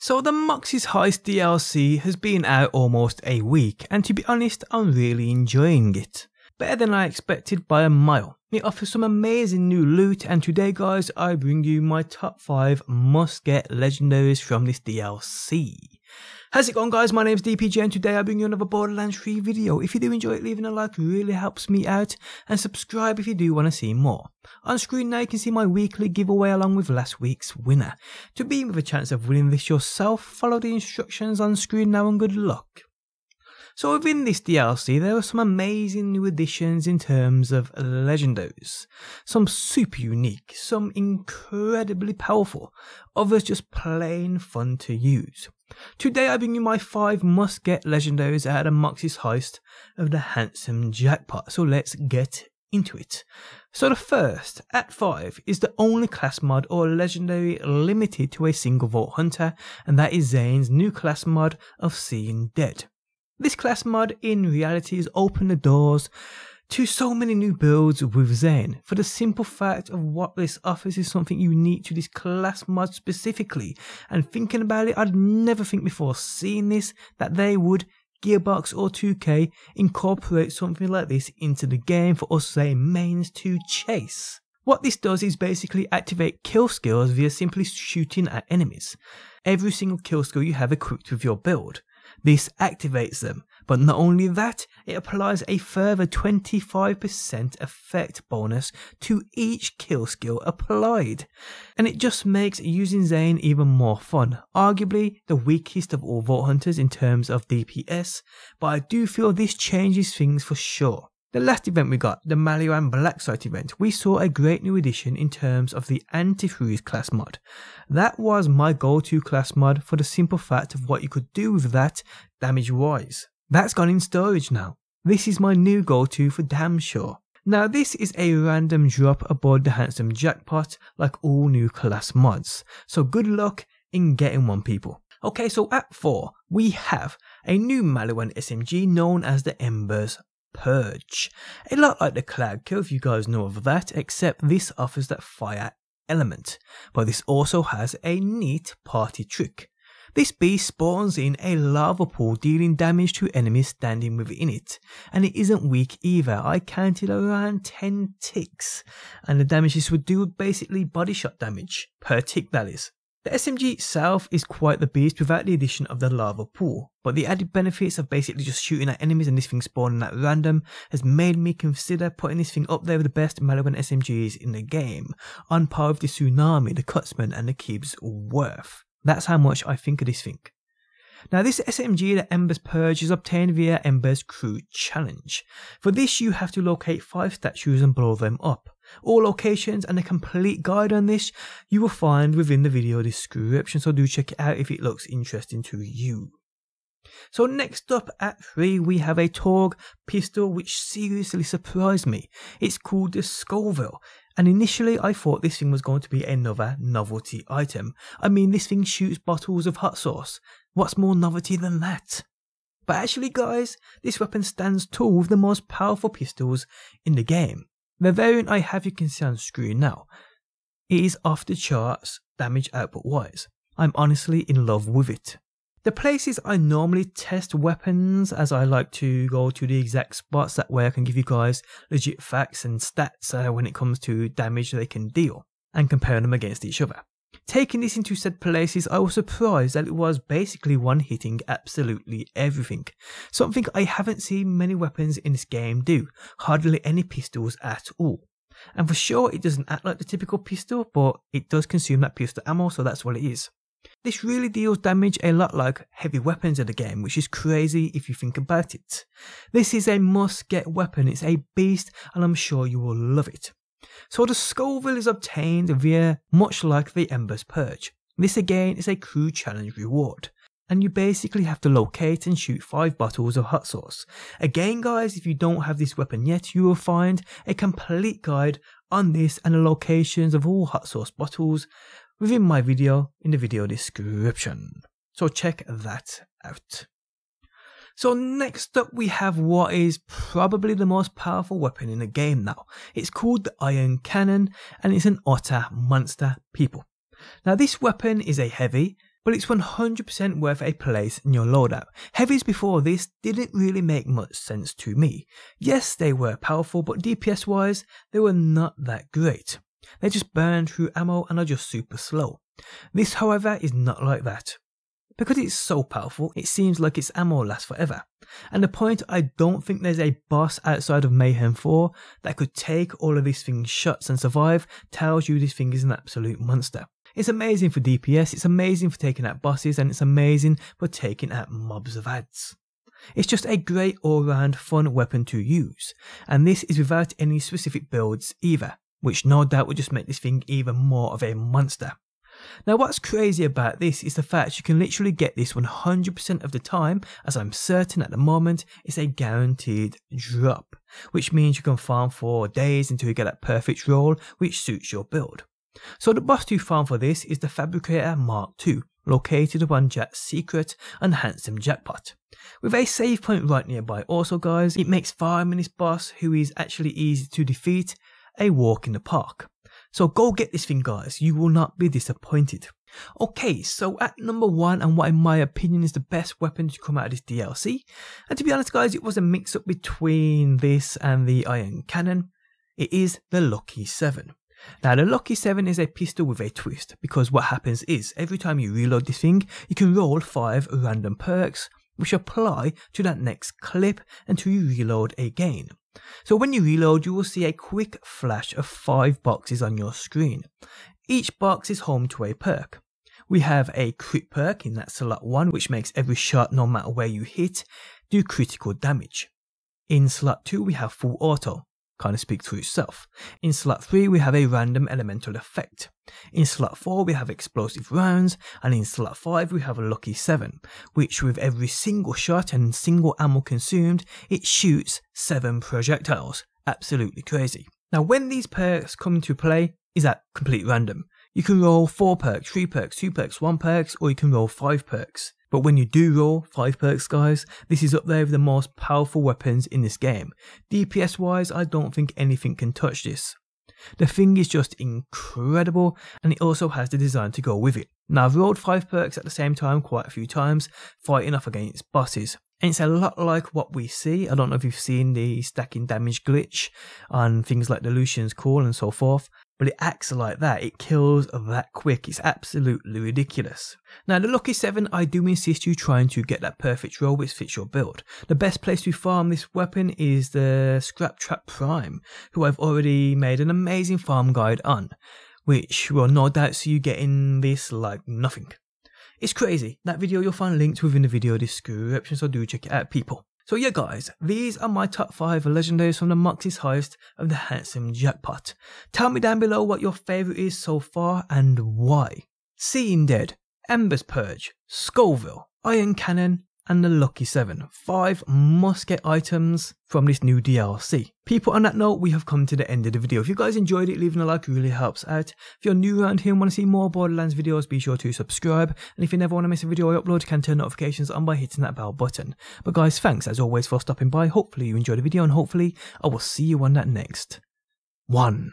So the Moxxi's Heist DLC has been out almost a week, and to be honest, I'm really enjoying it. Better than I expected by a mile. It offers some amazing new loot, and today guys I bring you my top 5 must get legendaries from this DLC. How's it going guys, my name's DPJ and today I bring you another Borderlands 3 video. If you do enjoy it, leaving a like really helps me out, and subscribe if you do want to see more. On screen now you can see my weekly giveaway along with last week's winner. To be in with a chance of winning this yourself, follow the instructions on screen now and good luck. So within this DLC there are some amazing new additions in terms of legendaries. Some super unique, some incredibly powerful, others just plain fun to use. Today I bring you my 5 must get legendaries out of Moxxi's Heist of the handsome Jackpot, so let's get into it. So the first, at 5, is the only class mod or legendary limited to a single Vault Hunter, and that is Zane's new class mod of Seeing Dead. This class mod in reality has opened the doors to so many new builds with Zane, for the simple fact of what this offers is something unique to this class mod specifically, and thinking about it, I'd never think before seeing this that they would, Gearbox or 2K, incorporate something like this into the game for us Zane mains to chase. What this does is basically activate kill skills via simply shooting at enemies. Every single kill skill you have equipped with your build. This activates them, but not only that, it applies a further 25% effect bonus to each kill skill applied. And it just makes using Zane even more fun, arguably the weakest of all Vault Hunters in terms of DPS, but I do feel this changes things for sure. The last event we got, the Maliwan Black Site event, we saw a great new addition in terms of the Antifreeze class mod. That was my go-to class mod for the simple fact of what you could do with that damage wise. That's gone in storage now. This is my new go-to for damn sure. Now this is a random drop aboard the handsome Jackpot like all new class mods, so good luck in getting one people. Okay, so at 4 we have a new Maliwan SMG known as the Embers Purge. A lot like the Cloud Kill if you guys know of that, except this offers that fire element, but this also has a neat party trick. This beast spawns in a lava pool dealing damage to enemies standing within it, and it isn't weak either. I counted around 10 ticks, and the damage this would do would basically body shot damage, per tick that is. The SMG itself is quite the beast without the addition of the lava pool, but the added benefits of basically just shooting at enemies and this thing spawning at random has made me consider putting this thing up there with the best Maliwan SMGs in the game, on par with the Tsunami, the Cutsman and the Kib's Worth. That's how much I think of this thing. Now this SMG, the Embers Purge, is obtained via Embers Crew Challenge. For this you have to locate 5 statues and blow them up. All locations and a complete guide on this you will find within the video description, so do check it out if it looks interesting to you. So next up at 3 we have a Torg pistol which seriously surprised me. It's called the Scoville, and initially I thought this thing was going to be another novelty item. I mean, this thing shoots bottles of hot sauce. What's more novelty than that? But actually guys, this weapon stands tall with the most powerful pistols in the game. The variant I have you can see on screen now. It is off the charts damage output wise. I'm honestly in love with it. The places I normally test weapons, as I like to go to the exact spots, that way I can give you guys legit facts and stats when it comes to damage they can deal, and compare them against each other. Taking this into said places, I was surprised that it was basically one hitting absolutely everything. Something I haven't seen many weapons in this game do, hardly any pistols at all. And for sure it doesn't act like the typical pistol, but it does consume that pistol ammo, so that's what it is. This really deals damage a lot like heavy weapons in the game, which is crazy if you think about it. This is a must get weapon, it's a beast and I'm sure you will love it. So the Scoville is obtained via much like the Embers Purge. This again is a crew challenge reward, and you basically have to locate and shoot 5 bottles of hot sauce. Again guys, if you don't have this weapon yet, you will find a complete guide on this and the locations of all hot sauce bottles within my video in the video description. So check that out. So next up we have what is probably the most powerful weapon in the game now. It's called the Iron Cannon and it's an utter monster, people. Now this weapon is a heavy, but it's 100% worth a place in your loadout. Heavies before this didn't really make much sense to me. Yes, they were powerful, but DPS wise, they were not that great. They just burn through ammo and are just super slow. This, however, is not like that. Because it's so powerful, it seems like its ammo lasts forever. And the point, I don't think there's a boss outside of Mayhem 4 that could take all of this thing's shots and survive, tells you this thing is an absolute monster. It's amazing for DPS, it's amazing for taking out bosses, and it's amazing for taking out mobs of ads. It's just a great all-round fun weapon to use, and this is without any specific builds either, which no doubt would just make this thing even more of a monster. Now what's crazy about this is the fact you can literally get this 100% of the time, as I'm certain at the moment it's a guaranteed drop, which means you can farm for days until you get that perfect roll which suits your build. So the boss to farm for this is the Fabricator Mark II, located upon Jack's secret and handsome Jackpot. With a save point right nearby also guys, it makes farming this boss, who is actually easy to defeat, a walk in the park. So go get this thing guys, you will not be disappointed. Okay, so at number 1, and what in my opinion is the best weapon to come out of this DLC, and to be honest guys, it was a mix up between this and the Iron Cannon, it is the Lucky 7. Now the Lucky 7 is a pistol with a twist, because what happens is, every time you reload this thing, you can roll 5 random perks, which apply to that next clip until you reload again. So when you reload, you will see a quick flash of 5 boxes on your screen. Each box is home to a perk. We have a crit perk in that slot 1, which makes every shot, no matter where you hit, do critical damage. In slot 2 we have full auto, kind of speaks for itself. In slot 3 we have a random elemental effect. In slot 4 we have explosive rounds, and in slot 5 we have a Lucky 7, which with every single shot and single ammo consumed, it shoots 7 projectiles. Absolutely crazy. Now when these perks come into play is at complete random. You can roll 4 perks, 3 perks, 2 perks, 1 perks, or you can roll 5 perks. But when you do roll 5 perks guys, this is up there with the most powerful weapons in this game. DPS wise, I don't think anything can touch this. The thing is just incredible, and it also has the design to go with it. Now I've rolled 5 perks at the same time quite a few times, fighting off against bosses. And it's a lot like what we see. I don't know if you've seen the stacking damage glitch on things like the Lucian's Call and so forth, but it acts like that. It kills that quick. It's absolutely ridiculous. Now the Lucky 7, I do insist you trying to get that perfect roll which fits your build. The best place to farm this weapon is the Scrap Trap Prime, who I've already made an amazing farm guide on, which will no doubt see you getting this like nothing. It's crazy. That video you'll find linked within the video description, so do check it out people. So yeah guys, these are my top 5 legendaries from the Moxxi's Heist of the handsome Jackpot. Tell me down below what your favourite is so far and why. Seeing Dead, Ember's Purge, Scoville, Iron Cannon and the Lucky 7. 5 must-get items from this new DLC. People, on that note, we have come to the end of the video. If you guys enjoyed it, leaving a like really helps out. If you're new around here and want to see more Borderlands videos, be sure to subscribe. And if you never want to miss a video I upload, you can turn notifications on by hitting that bell button. But guys, thanks as always for stopping by. Hopefully you enjoyed the video, and hopefully I will see you on that next one.